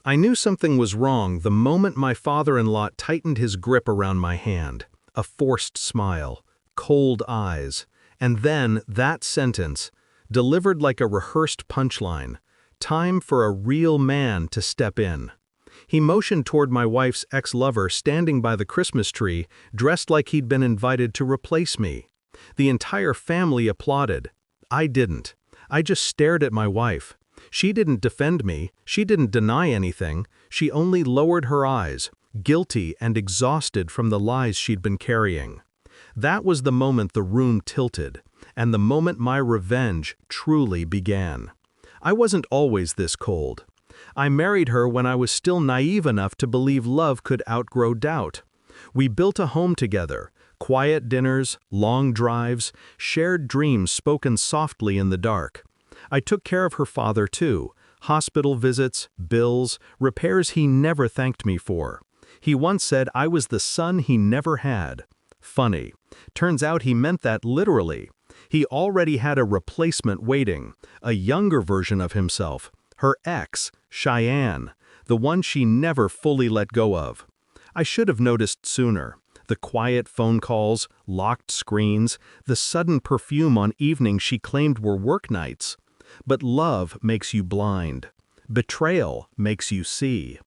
I knew something was wrong the moment my father-in-law tightened his grip around my hand. A forced smile, cold eyes, and then that sentence, delivered like a rehearsed punchline. Time for a real man to step in. He motioned toward my wife's ex-lover standing by the Christmas tree, dressed like he'd been invited to replace me. The entire family applauded. I didn't. I just stared at my wife. She didn't defend me, she didn't deny anything, she only lowered her eyes, guilty and exhausted from the lies she'd been carrying. That was the moment the room tilted, and the moment my revenge truly began. I wasn't always this cold. I married her when I was still naive enough to believe love could outgrow doubt. We built a home together, quiet dinners, long drives, shared dreams spoken softly in the dark. I took care of her father too, hospital visits, bills, repairs he never thanked me for. He once said I was the son he never had. Funny. Turns out he meant that literally. He already had a replacement waiting, a younger version of himself, her ex, Cheyenne, the one she never fully let go of. I should have noticed sooner. The quiet phone calls, locked screens, the sudden perfume on evenings she claimed were work nights. But love makes you blind. Betrayal makes you see.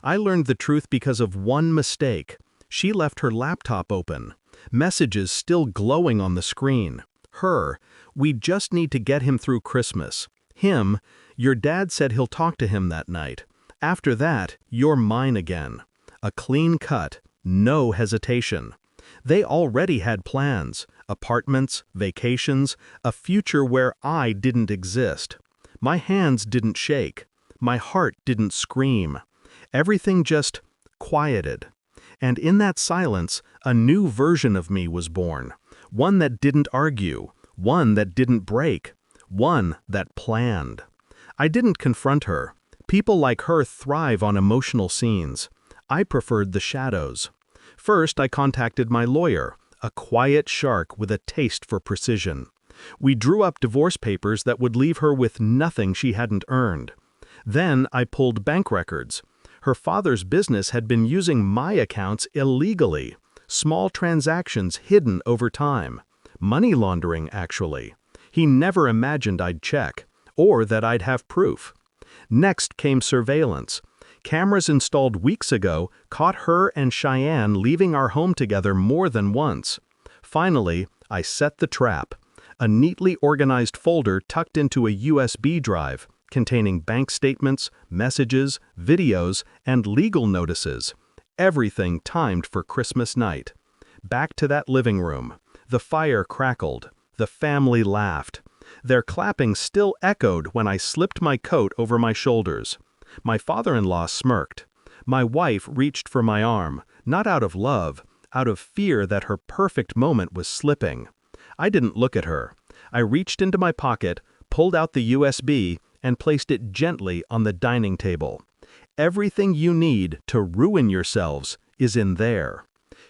I learned the truth because of one mistake. She left her laptop open, messages still glowing on the screen. Her, we just need to get him through Christmas. Him, your dad said he'll talk to him that night. After that, you're mine again. A clean cut, no hesitation. They already had plans, apartments, vacations, a future where I didn't exist. My hands didn't shake. My heart didn't scream. Everything just quieted. And in that silence, a new version of me was born. One that didn't argue, one that didn't break, one that planned. I didn't confront her. People like her thrive on emotional scenes. I preferred the shadows. First, I contacted my lawyer, a quiet shark with a taste for precision. We drew up divorce papers that would leave her with nothing she hadn't earned. Then I pulled bank records. Her father's business had been using my accounts illegally. Small transactions hidden over time. Money laundering, actually. He never imagined I'd check, or that I'd have proof. Next came surveillance. Cameras installed weeks ago caught her and Cheyenne leaving our home together more than once. Finally, I set the trap. A neatly organized folder tucked into a USB drive containing bank statements, messages, videos, and legal notices. Everything timed for Christmas night. Back to that living room. The fire crackled. The family laughed. Their clapping still echoed when I slipped my coat over my shoulders. My father-in-law smirked. My wife reached for my arm, not out of love, out of fear that her perfect moment was slipping. I didn't look at her. I reached into my pocket, pulled out the USB, and placed it gently on the dining table. Everything you need to ruin yourselves is in there.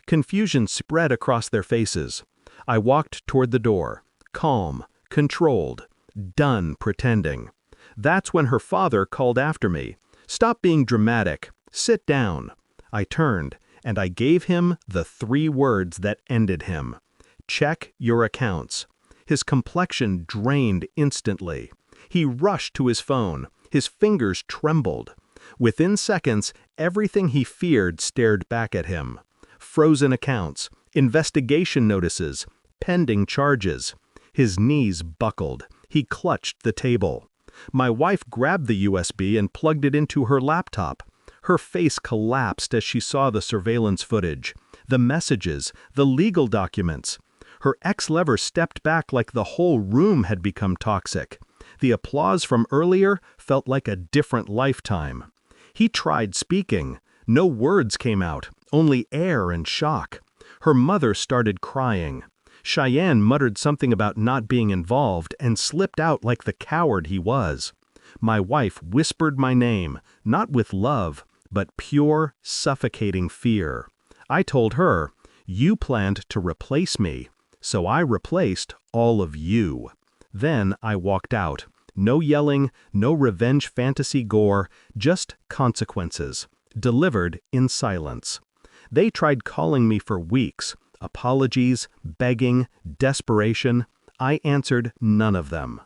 Confusion spread across their faces. I walked toward the door, calm, controlled, done pretending. That's when her father called after me. "Stop being dramatic. Sit down." I turned, and I gave him the 3 words that ended him. "Check your accounts." His complexion drained instantly. He rushed to his phone. His fingers trembled. Within seconds, everything he feared stared back at him. Frozen accounts, investigation notices, pending charges. His knees buckled. He clutched the table. My wife grabbed the USB and plugged it into her laptop. Her face collapsed as she saw the surveillance footage, the messages, the legal documents. Her ex-lover stepped back like the whole room had become toxic. The applause from earlier felt like a different lifetime. He tried speaking. No words came out, only air and shock. Her mother started crying. Cheyenne muttered something about not being involved and slipped out like the coward he was. My wife whispered my name, not with love, but pure, suffocating fear. I told her, "You planned to replace me, so I replaced all of you." Then I walked out, No yelling, no revenge fantasy gore, just consequences, delivered in silence. They tried calling me for weeks. Apologies, begging, desperation. I answered none of them.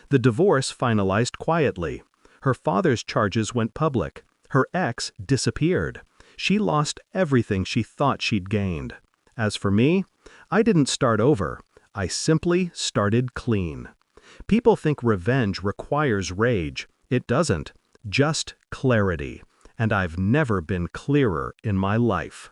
The divorce finalized quietly. Her father's charges went public. Her ex disappeared. She lost everything she thought she'd gained. As for me, I didn't start over. I simply started clean. People think revenge requires rage. It doesn't. Just clarity. And I've never been clearer in my life.